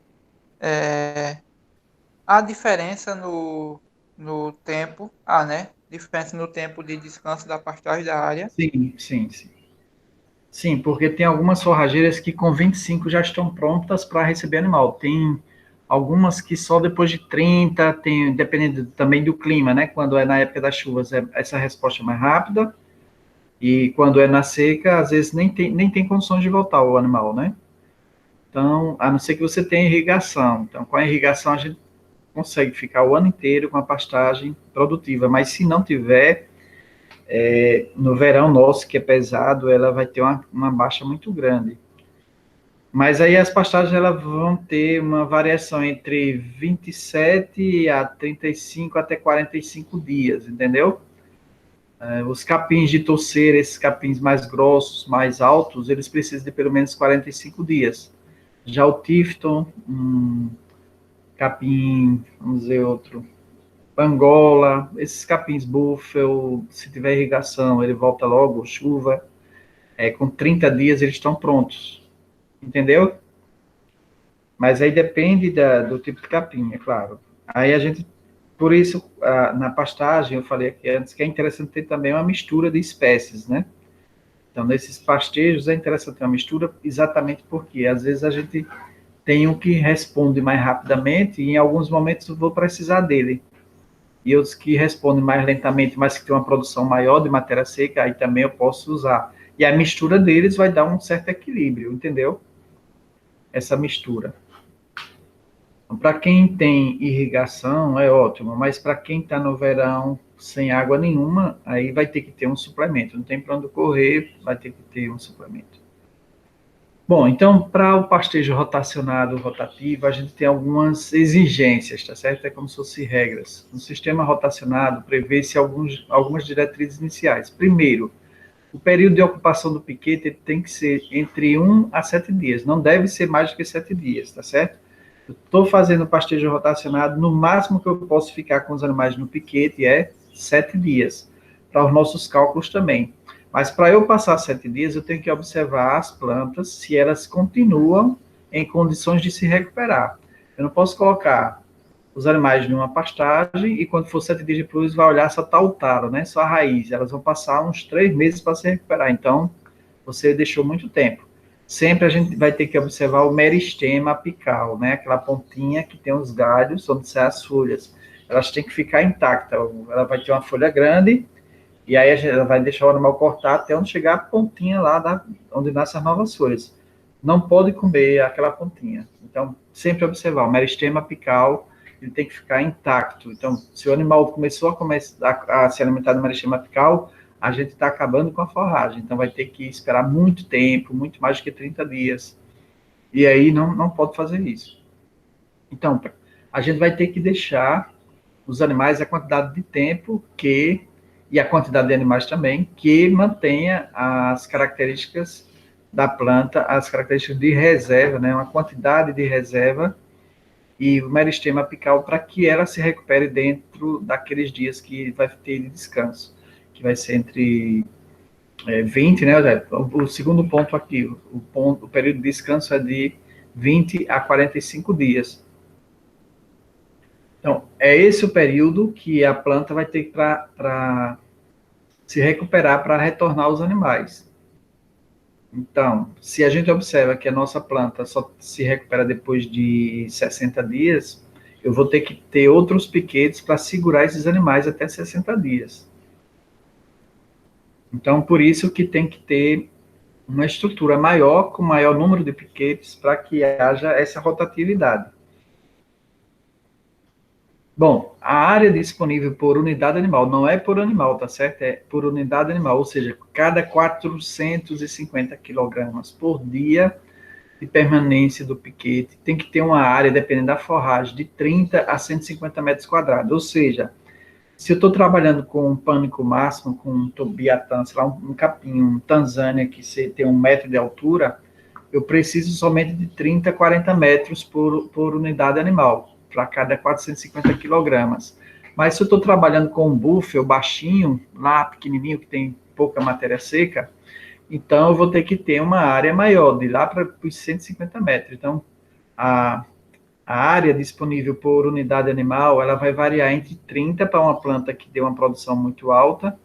há diferença no tempo, né? Diferença no tempo de descanso da pastagem da área. Sim, sim, sim. Sim, porque tem algumas forrageiras que com 25 já estão prontas para receber animal. Tem algumas que só depois de 30, tem, dependendo também do clima, né? Quando é na época das chuvas, essa resposta é mais rápida. E quando é na seca, às vezes nem tem condições de voltar o animal, né? Então, a não ser que você tenha irrigação. Então, com a irrigação, a gente consegue ficar o ano inteiro com a pastagem produtiva. Mas se não tiver, no verão nosso, que é pesado, ela vai ter uma baixa muito grande. Mas aí as pastagens elas vão ter uma variação entre 27 a 35 até 45 dias, entendeu? Os capins de torcer, esses capins mais grossos, mais altos, eles precisam de pelo menos 45 dias. Já o Tifton, capim, vamos dizer outro, Angola, esses capins Buffalo, se tiver irrigação, ele volta logo, chuva, com 30 dias eles estão prontos, entendeu? Mas aí depende do tipo de capim, é claro. Aí a gente, por isso, na pastagem, eu falei aqui antes que é interessante ter também uma mistura de espécies, né? Então, nesses pastejos é interessante ter uma mistura, exatamente porque às vezes a gente tem um que responde mais rapidamente e em alguns momentos eu vou precisar dele. e outros que respondem mais lentamente, mas que têm uma produção maior de matéria seca, aí também eu posso usar. E a mistura deles vai dar um certo equilíbrio, entendeu? Essa mistura. Para quem tem irrigação é ótimo, mas para quem está no verão sem água nenhuma, aí vai ter que ter um suplemento. Não tem para onde correr, vai ter que ter um suplemento. Bom, então, para o pastejo rotacionado, rotativo, a gente tem algumas exigências, tá certo? É como se fossem regras. No sistema rotacionado, prevê-se algumas diretrizes iniciais. Primeiro, o período de ocupação do piquete tem que ser entre 1 a 7 dias, não deve ser mais do que 7 dias, tá certo? Estou fazendo pastejo rotacionado, no máximo que eu posso ficar com os animais no piquete é 7 dias, para os nossos cálculos também. Mas para eu passar 7 dias, eu tenho que observar as plantas, se elas continuam em condições de se recuperar. Eu não posso colocar os animais numa pastagem e quando for 7 dias depois vai olhar só está o talo, né? Só a raiz. Elas vão passar uns 3 meses para se recuperar. Então, você deixou muito tempo. Sempre a gente vai ter que observar o meristema apical, né? Aquela pontinha que tem os galhos onde saem as folhas. Elas têm que ficar intactas. Ela vai ter uma folha grande e aí ela vai deixar o animal cortar até onde chegar a pontinha lá onde nascem as novas folhas. Não pode comer aquela pontinha. Então, sempre observar o meristema apical, ele tem que ficar intacto. Então, se o animal começou a se alimentar do meristema apical, a gente está acabando com a forragem. Então, vai ter que esperar muito tempo, muito mais do que 30 dias. E aí, não pode fazer isso. Então, a gente vai ter que deixar os animais a quantidade de tempo e a quantidade de animais também, que mantenha as características da planta, as características de reserva, né, uma quantidade de reserva e o meristema apical para que ela se recupere dentro daqueles dias que vai ter de descanso, que vai ser entre 20, né, o segundo ponto aqui, o período de descanso é de 20 a 45 dias. Então, é esse o período que a planta vai ter para se recuperar para retornar aos animais. Então, se a gente observa que a nossa planta só se recupera depois de 60 dias, eu vou ter que ter outros piquetes para segurar esses animais até 60 dias. Então, por isso que tem que ter uma estrutura maior, com maior número de piquetes, para que haja essa rotatividade. Bom, a área disponível por unidade animal, não é por animal, tá certo? É por unidade animal, ou seja, cada 450 quilogramas por dia de permanência do piquete, tem que ter uma área, dependendo da forragem, de 30 a 150 metros quadrados. Ou seja, se eu estou trabalhando com um pânico máximo, com um tobiatã, sei lá, um capim, um Tanzânia, que tem 1 metro de altura, eu preciso somente de 30, 40 metros por unidade animal, para cada 450 quilogramas. Mas se eu estou trabalhando com um búfalo baixinho, lá pequenininho, que tem pouca matéria seca, então eu vou ter que ter uma área maior, de lá para os 150 metros. Então, a área disponível por unidade animal, ela vai variar entre 30 para uma planta que deu uma produção muito alta,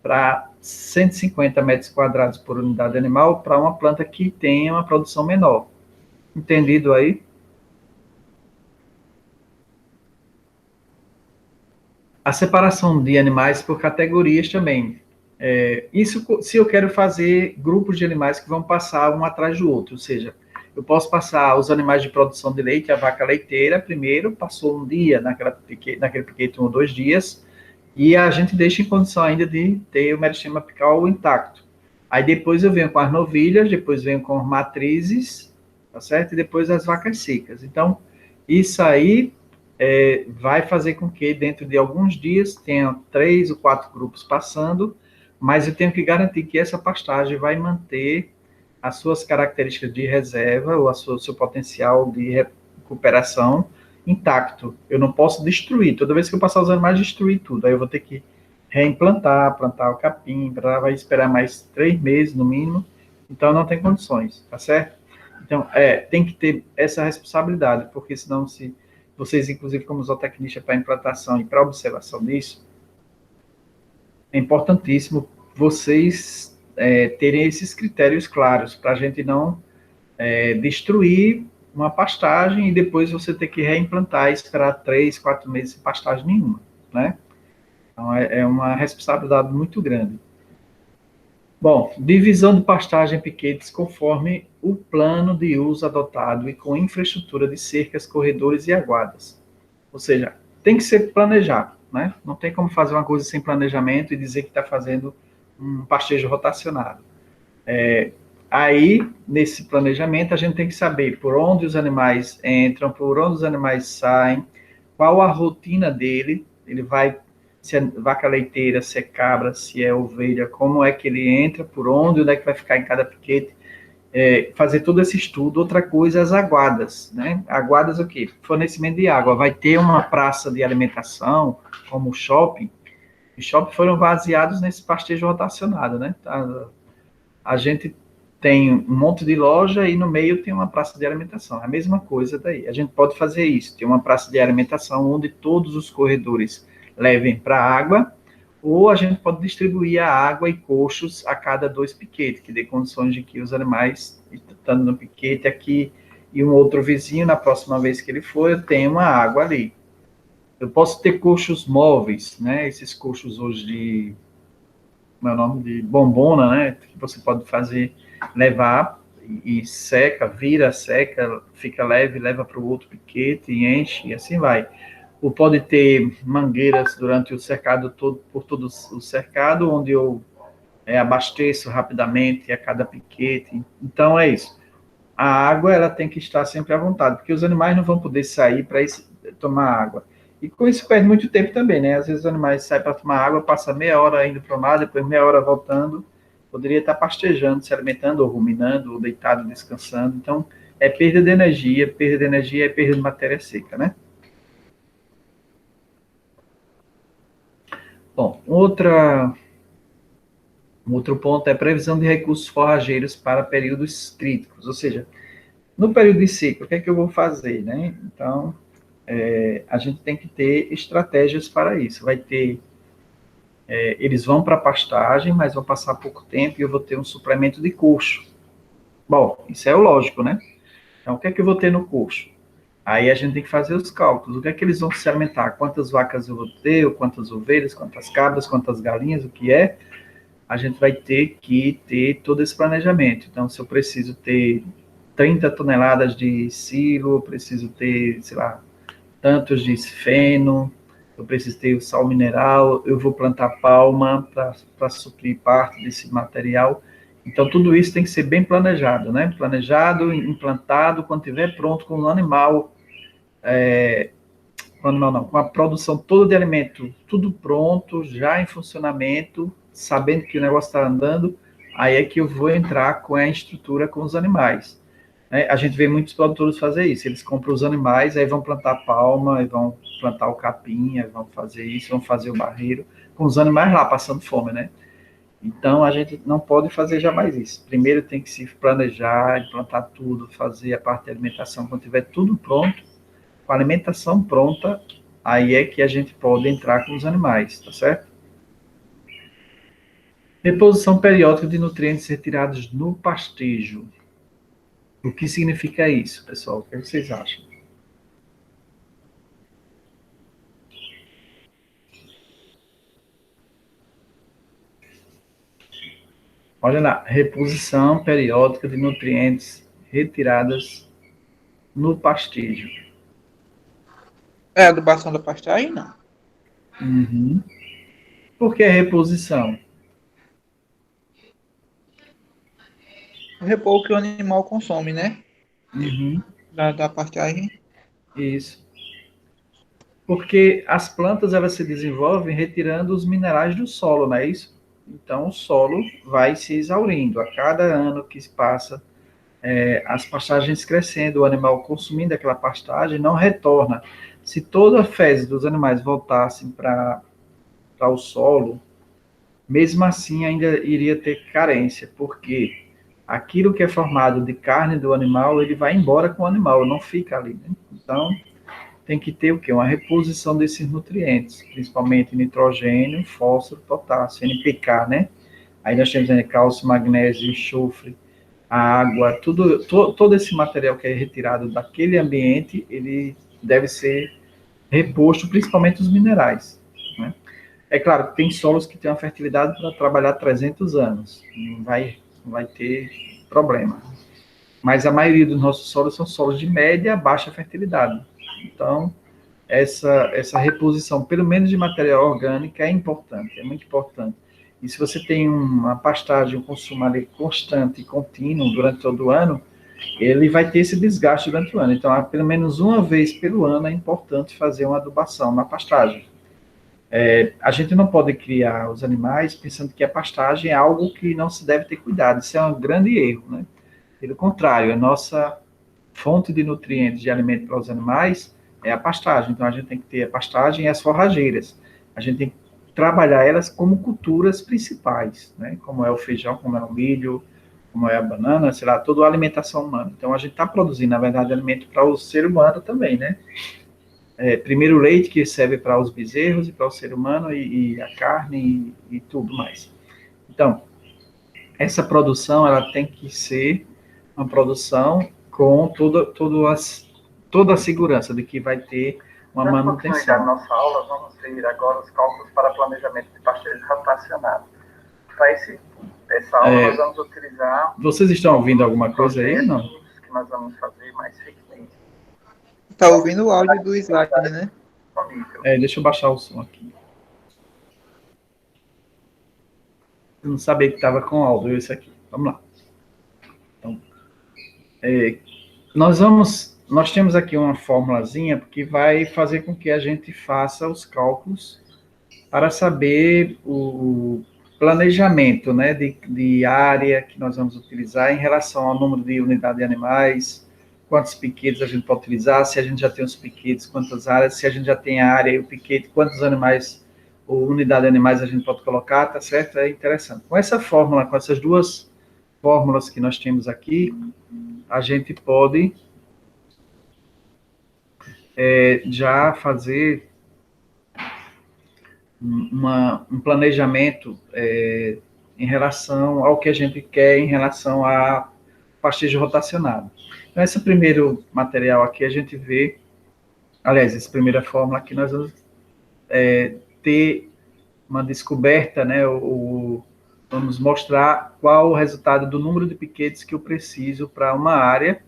para 150 metros quadrados por unidade animal, para uma planta que tenha uma produção menor. Entendido aí? A separação de animais por categorias também. Isso se eu quero fazer grupos de animais que vão passar um atrás do outro, ou seja, eu posso passar os animais de produção de leite, a vaca leiteira, primeiro, passou um dia naquele piquete, 1 ou 2 dias, e a gente deixa em condição ainda de ter o meristema apical intacto. Aí depois eu venho com as novilhas, depois venho com as matrizes, tá certo? E depois as vacas secas. Então, isso aí vai fazer com que dentro de alguns dias tenha 3 ou 4 grupos passando, mas eu tenho que garantir que essa pastagem vai manter as suas características de reserva ou o seu potencial de recuperação intacto. Eu não posso destruir. Toda vez que eu passar os animais, destruir tudo. Aí eu vou ter que reimplantar, plantar o capim, vai esperar mais 3 meses no mínimo. Então não tem condições, tá certo? Então, tem que ter essa responsabilidade, porque senão se vocês, inclusive, como zootecnista para implantação e para observação disso, é importantíssimo vocês terem esses critérios claros, para a gente não destruir uma pastagem e depois você ter que reimplantar e esperar 3, 4 meses sem pastagem nenhuma, né? Então, é uma responsabilidade muito grande. Bom, divisão de pastagem em piquetes conforme o plano de uso adotado e com infraestrutura de cercas, corredores e aguadas. Ou seja, tem que ser planejado, né? Não tem como fazer uma coisa sem planejamento e dizer que está fazendo um pastejo rotacionado. Aí, nesse planejamento, a gente tem que saber por onde os animais entram, por onde os animais saem, qual a rotina dele, ele vai, se é vaca leiteira, se é cabra, se é ovelha, como é que ele entra, por onde é que vai ficar em cada piquete, fazer todo esse estudo. Outra coisa, as aguadas, né? Aguadas o quê? Fornecimento de água. Vai ter uma praça de alimentação, como o shopping. Os shoppings foram baseados nesse pastejo rotacionado, né? A gente tem um monte de loja e no meio tem uma praça de alimentação. É a mesma coisa daí. A gente pode fazer isso, tem uma praça de alimentação onde todos os corredores levem para a água, ou a gente pode distribuir a água e coxos a cada 2 piquetes, que dê condições de que os animais, estando no piquete aqui e um outro vizinho, na próxima vez que ele for, eu tenho uma água ali. Eu posso ter coxos móveis, né? Esses coxos hoje de, como é o nome, de bombona, né? Que você pode fazer, levar e seca, vira, seca, fica leve, leva para o outro piquete e enche, e assim vai. Ou pode ter mangueiras durante o cercado todo, por todo o cercado, onde eu abasteço rapidamente a cada piquete. Então é isso. A água ela tem que estar sempre à vontade, porque os animais não vão poder sair para tomar água. E com isso perde muito tempo também, né? Às vezes os animais saem para tomar água, passa meia hora indo para o mar, depois meia hora voltando, poderia estar pastejando, se alimentando, ou ruminando, ou deitado, descansando. Então, é perda de energia é perda de matéria seca, né? Bom, um outro ponto é previsão de recursos forrageiros para períodos críticos, ou seja, no período de seca, o que é que eu vou fazer, né? Então, a gente tem que ter estratégias para isso. Vai ter, eles vão para a pastagem, mas vão passar pouco tempo e eu vou ter um suplemento de coxo. Bom, isso é o lógico, né? Então, o que é que eu vou ter no coxo? Aí a gente tem que fazer os cálculos. O que é que eles vão se alimentar? Quantas vacas eu vou ter, quantas ovelhas, quantas cabras, quantas galinhas, o que é? A gente vai ter que ter todo esse planejamento. Então, se eu preciso ter 30 toneladas de silo, eu preciso ter, sei lá, tantos de feno, eu preciso ter o sal mineral, eu vou plantar palma para suprir parte desse material. Então, tudo isso tem que ser bem planejado, né? Planejado, implantado, quando estiver pronto com o animal, com a produção toda de alimento, tudo pronto, já em funcionamento, sabendo que o negócio está andando, aí é que eu vou entrar com a estrutura com os animais. A gente vê muitos produtores fazer isso, eles compram os animais, aí vão plantar palma, aí vão plantar o capim, aí vão fazer isso, vão fazer o barreiro, com os animais lá passando fome, né? Então a gente não pode fazer jamais isso. Primeiro tem que se planejar, implantar tudo, fazer a parte de alimentação, quando tiver tudo pronto, com a alimentação pronta, aí é que a gente pode entrar com os animais, tá certo? Reposição periódica de nutrientes retirados no pastejo. O que significa isso, pessoal? O que vocês acham? Olha lá, reposição periódica de nutrientes retiradas no pastejo. É adubação da pastagem, não. Uhum. Por que reposição? Repor o que o animal consome, né? Uhum. Da pastagem. Isso. Porque as plantas elas se desenvolvem retirando os minerais do solo, não é isso? Então o solo vai se exaurindo. A cada ano que se passa, as pastagens crescendo, o animal consumindo aquela pastagem não retorna. Se toda a fezes dos animais voltassem para o solo, mesmo assim ainda iria ter carência, porque aquilo que é formado de carne do animal, ele vai embora com o animal, não fica ali, né? Então, tem que ter o quê? Uma reposição desses nutrientes, principalmente nitrogênio, fósforo, potássio, NPK, né? Aí nós temos cálcio, magnésio, enxofre, a água, todo esse material que é retirado daquele ambiente, ele deve ser reposto, principalmente os minerais. É claro que tem solos que têm uma fertilidade para trabalhar 300 anos, não vai ter problema. Mas a maioria dos nossos solos são solos de média a baixa fertilidade. Então, essa reposição, pelo menos de matéria orgânica, é importante, é muito importante. E se você tem uma pastagem, um consumo ali constante e contínuo durante todo o ano, ele vai ter esse desgaste durante o ano. Então, pelo menos uma vez pelo ano é importante fazer uma adubação na pastagem. A gente não pode criar os animais pensando que a pastagem é algo que não se deve ter cuidado. Isso é um grande erro, né? Pelo contrário, a nossa fonte de nutrientes de alimento para os animais é a pastagem. Então, a gente tem que ter a pastagem e as forrageiras. A gente tem que trabalhar elas como culturas principais, né? Como é o feijão, como é o milho, como é a banana, sei lá, toda a alimentação humana. Então, a gente está produzindo, na verdade, alimento para o ser humano também, né? Primeiro o leite, que serve para os bezerros e para o ser humano, e a carne e tudo mais. Então, essa produção, ela tem que ser uma produção com toda a segurança de que vai ter uma manutenção. Na nossa aula, vamos ver agora os cálculos para planejamento de pastagem rotacionado. Para essa aula, nós vamos utilizar... Vocês estão ouvindo alguma coisa aí? Não? Que nós vamos fazer mais frequente. Está ouvindo o áudio do slide, né? Deixa eu baixar o som aqui. Eu não sabia que estava com áudio esse aqui. Vamos lá. Então, nós temos aqui uma formulazinha que vai fazer com que a gente faça os cálculos para saber o planejamento, né, de área que nós vamos utilizar em relação ao número de unidades de animais, quantos piquetes a gente pode utilizar, se a gente já tem os piquetes, quantas áreas, se a gente já tem a área e o piquete, quantos animais ou unidade de animais a gente pode colocar, tá certo? É interessante. Com essa fórmula, com essas duas fórmulas que nós temos aqui, a gente pode já fazer um planejamento em relação ao que a gente quer em relação a pastejo rotacionado. Então, esse primeiro material aqui a gente vê, aliás, essa primeira fórmula aqui nós vamos ter uma descoberta, né, vamos mostrar qual o resultado do número de piquetes que eu preciso para uma área.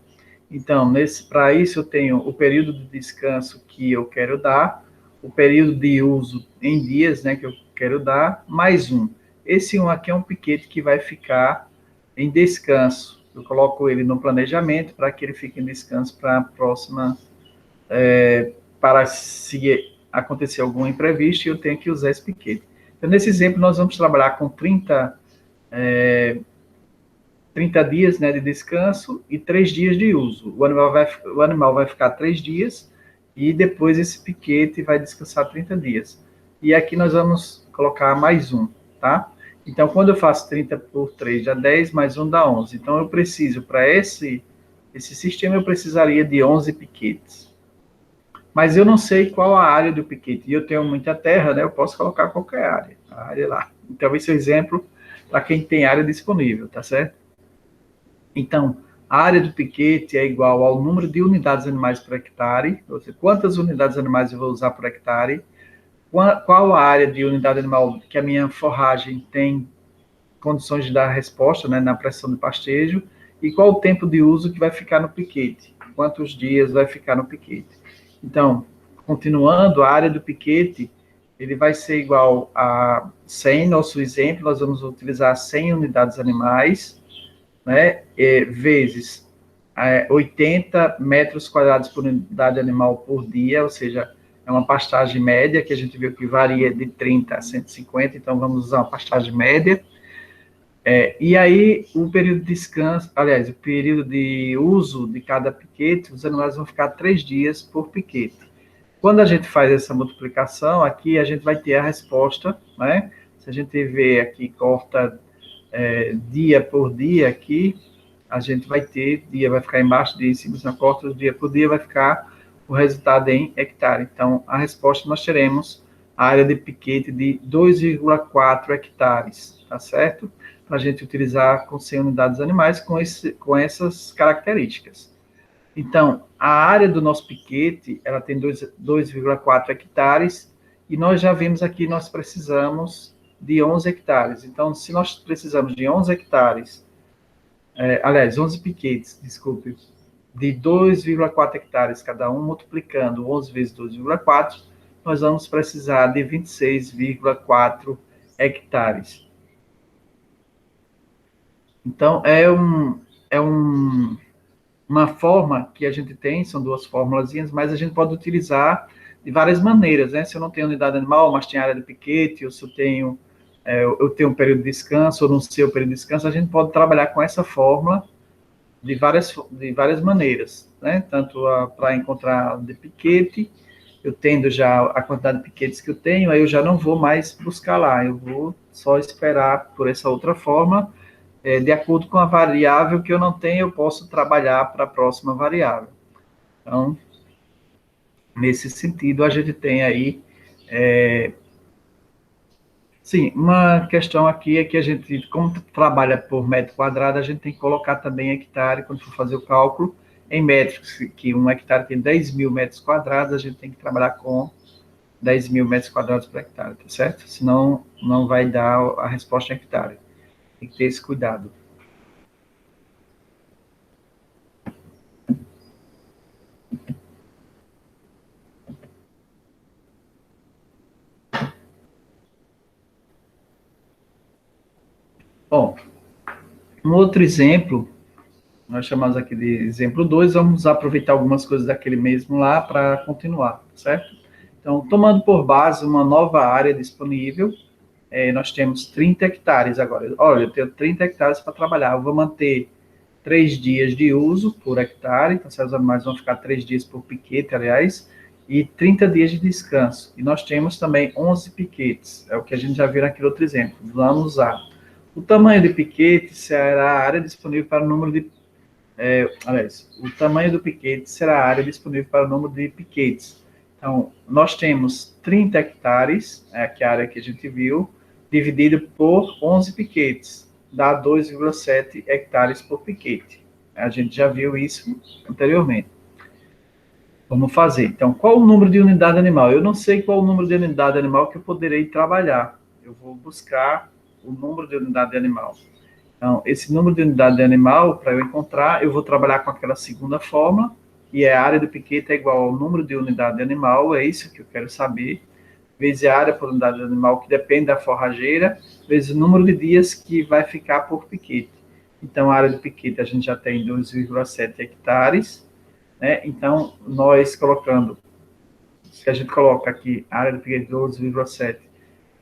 Então, para isso eu tenho o período de descanso que eu quero dar, o período de uso em dias, né, que eu quero dar, mais um. Esse um aqui é um piquete que vai ficar em descanso. Eu coloco ele no planejamento para que ele fique em descanso para a próxima, para se acontecer algum imprevisto, eu tenho que usar esse piquete. Então, nesse exemplo, nós vamos trabalhar com 30 dias, né, de descanso e 3 dias de uso. O animal vai ficar 3 dias e depois esse piquete vai descansar 30 dias. E aqui nós vamos colocar mais um, tá? Então, quando eu faço 30 por 3 dá 10, mais um dá 11. Então, eu preciso, para esse sistema, eu precisaria de 11 piquetes. Mas eu não sei qual a área do piquete. E eu tenho muita terra, né? Eu posso colocar qualquer área, a área lá. Então, esse é o exemplo para quem tem área disponível, tá certo? Então, a área do piquete é igual ao número de unidades animais por hectare, ou seja, quantas unidades animais eu vou usar por hectare, qual a área de unidade animal que a minha forragem tem condições de dar resposta, né, na pressão de pastejo, e qual o tempo de uso que vai ficar no piquete, quantos dias vai ficar no piquete. Então, continuando, a área do piquete, ele vai ser igual a 100, nosso exemplo, nós vamos utilizar 100 unidades animais, né, vezes 80 metros quadrados por unidade animal por dia, ou seja, é uma pastagem média, que a gente viu que varia de 30 a 150, então vamos usar uma pastagem média. E aí, o período de descanso, aliás, o período de uso de cada piquete, os animais vão ficar 3 dias por piquete. Quando a gente faz essa multiplicação, aqui a gente vai ter a resposta, né? Se a gente vê aqui, corta dia por dia aqui, a gente vai ter, dia vai ficar embaixo, dia em cima, se corta dia por dia, vai ficar o resultado em hectare. Então, a resposta nós teremos a área de piquete de 2,4 hectares, tá certo? Para a gente utilizar com 100 unidades animais com essas características. Então, a área do nosso piquete, ela tem 2,4 hectares, e nós já vimos aqui, nós precisamos de 11 hectares. Então, se nós precisamos de 11 hectares, aliás, 11 piquetes, desculpe, de 2,4 hectares cada um, multiplicando 11 vezes 2,4, nós vamos precisar de 26,4 hectares. Então, uma forma que a gente tem, são duas formulazinhas, mas a gente pode utilizar de várias maneiras, né? Se eu não tenho unidade animal, mas tenho área de piquete, ou se eu tenho, eu tenho um período de descanso, ou não sei o período de descanso, a gente pode trabalhar com essa fórmula de várias maneiras, né? Tanto para encontrar de piquete, eu tendo já a quantidade de piquetes que eu tenho, aí eu já não vou mais buscar lá, eu vou só esperar por essa outra forma, de acordo com a variável que eu não tenho, eu posso trabalhar para a próxima variável. Então, nesse sentido, a gente tem aí, sim, uma questão aqui é que a gente, como trabalha por metro quadrado, a gente tem que colocar também hectare, quando for fazer o cálculo, em metros, que um hectare tem 10 mil metros quadrados, a gente tem que trabalhar com 10 mil metros quadrados por hectare, tá certo? Senão, não vai dar a resposta em hectare. Tem que ter esse cuidado. Bom, um outro exemplo, nós chamamos aqui de exemplo 2, vamos aproveitar algumas coisas daquele mesmo lá para continuar, certo? Então, tomando por base uma nova área disponível, nós temos 30 hectares agora. Olha, eu tenho 30 hectares para trabalhar, eu vou manter 3 dias de uso por hectare, então os animais vão ficar 3 dias por piquete, aliás, e 30 dias de descanso. E nós temos também 11 piquetes, é o que a gente já viu naquele outro exemplo. Vamos usar. O tamanho de piquete será a área disponível para o número de... aliás, o tamanho do piquete será a área disponível para o número de piquetes. Então, nós temos 30 hectares, que é a área que a gente viu, dividido por 11 piquetes, dá 2,7 hectares por piquete. A gente já viu isso anteriormente. Vamos fazer. Então, qual o número de unidade animal? Eu não sei qual o número de unidade animal que eu poderei trabalhar. Eu vou buscar o número de unidade animal. Então, esse número de unidade animal, para eu encontrar, eu vou trabalhar com aquela segunda forma, e a área do piquete é igual ao número de unidade animal, é isso que eu quero saber, vezes a área por unidade animal, que depende da forrageira, vezes o número de dias que vai ficar por piquete. Então, a área do piquete a gente já tem 2,7 hectares, né? Então, nós colocando, se a gente coloca aqui a área do piquete 12,7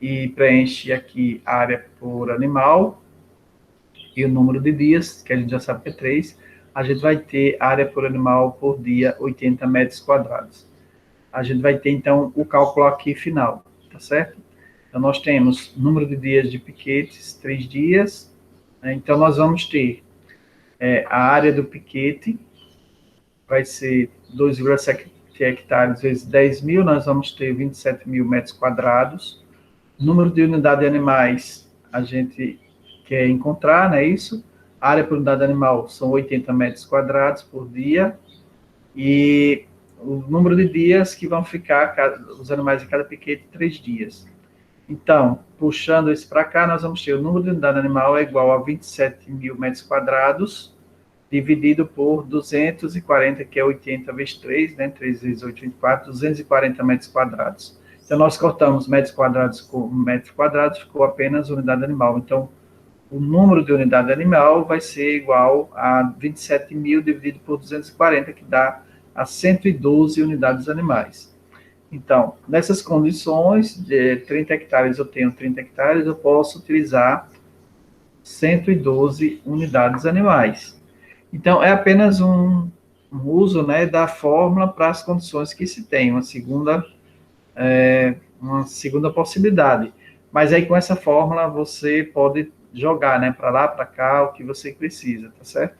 e preenche aqui a área por animal, e o número de dias, que a gente já sabe que é 3, a gente vai ter área por animal por dia 80 metros quadrados. A gente vai ter, então, o cálculo aqui final, tá certo? Então, nós temos número de dias de piquetes, 3 dias, né? Então, nós vamos ter a área do piquete, vai ser 2,7 hectares vezes 10 mil, nós vamos ter 27 mil metros quadrados. Número de unidade de animais, a gente quer encontrar, não é isso? A área por unidade animal são 80 metros quadrados por dia, e o número de dias que vão ficar os animais em cada piquete, 3 dias. Então, puxando isso para cá, nós vamos ter o número de unidade animal é igual a 27 mil metros quadrados, dividido por 240, que é 80 vezes 3, né? 3 vezes 8, 24, 240 metros quadrados. Então, nós cortamos metros quadrados com metros quadrados, ficou apenas unidade animal. Então, o número de unidade animal vai ser igual a 27 mil dividido por 240, que dá a 112 unidades animais. Então, nessas condições, de 30 hectares eu tenho 30 hectares, eu posso utilizar 112 unidades animais. Então, é apenas um uso, né, da fórmula para as condições que se tem, uma segunda possibilidade. Mas aí, com essa fórmula, você pode jogar, né, para lá, para cá, o que você precisa, tá certo?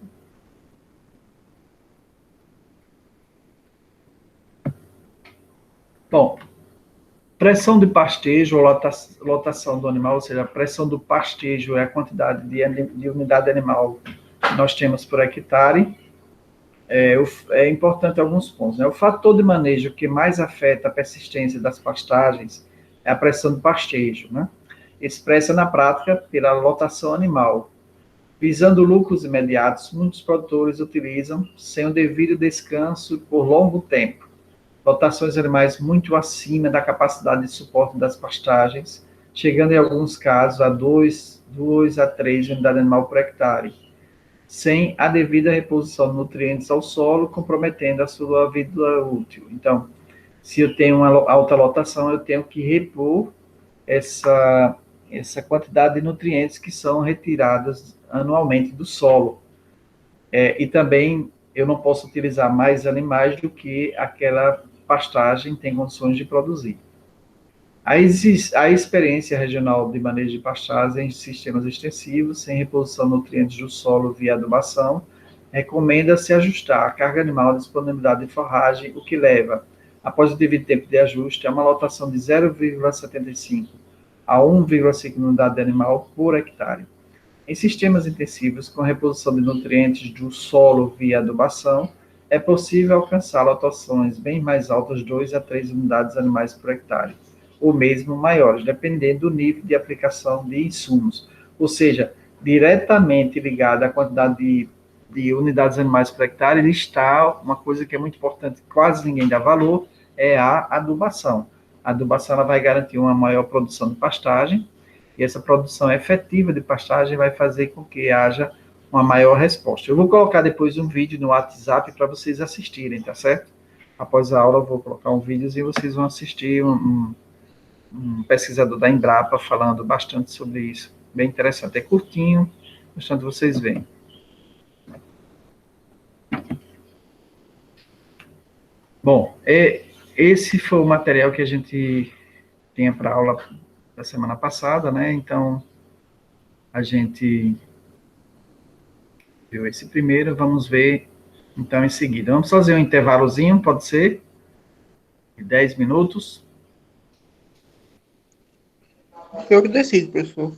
Bom, pressão de pastejo ou lotação do animal, ou seja, a pressão do pastejo é a quantidade de unidade animal que nós temos por hectare. É importante alguns pontos, né? O fator de manejo que mais afeta a persistência das pastagens é a pressão de pastejo, né? Expressa na prática pela lotação animal. Visando lucros imediatos, muitos produtores utilizam, sem o devido descanso por longo tempo, lotações animais muito acima da capacidade de suporte das pastagens, chegando em alguns casos a 2 a 3 unidades animal por hectare, sem a devida reposição de nutrientes ao solo, comprometendo a sua vida útil. Então, se eu tenho uma alta lotação, eu tenho que repor essa quantidade de nutrientes que são retiradas anualmente do solo. E também eu não posso utilizar mais animais do que aquela pastagem tem condições de produzir. A experiência regional de manejo de pastagem em sistemas extensivos, sem reposição de nutrientes do solo via adubação, recomenda-se ajustar a carga animal à disponibilidade de forragem, o que leva, após o devido tempo de ajuste, a uma lotação de 0,75 a 1,5 unidade de animal por hectare. Em sistemas intensivos, com reposição de nutrientes do solo via adubação, é possível alcançar lotações bem mais altas, 2 a 3 unidades animais por hectare, ou mesmo maiores, dependendo do nível de aplicação de insumos. Ou seja, diretamente ligado à quantidade de unidades animais por hectare, ele está, uma coisa que é muito importante, quase ninguém dá valor, é a adubação. A adubação ela vai garantir uma maior produção de pastagem, e essa produção efetiva de pastagem vai fazer com que haja uma maior resposta. Eu vou colocar depois um vídeo no WhatsApp para vocês assistirem, tá certo? Após a aula eu vou colocar um vídeo e vocês vão assistir um pesquisador da Embrapa falando bastante sobre isso. Bem interessante, é curtinho, bastante vocês veem. Bom, esse foi o material que a gente tinha para a aula da semana passada, né? Então, a gente viu esse primeiro, vamos ver, então, em seguida. Vamos fazer um intervalozinho, pode ser? De 10 minutos. Eu que decido, professor.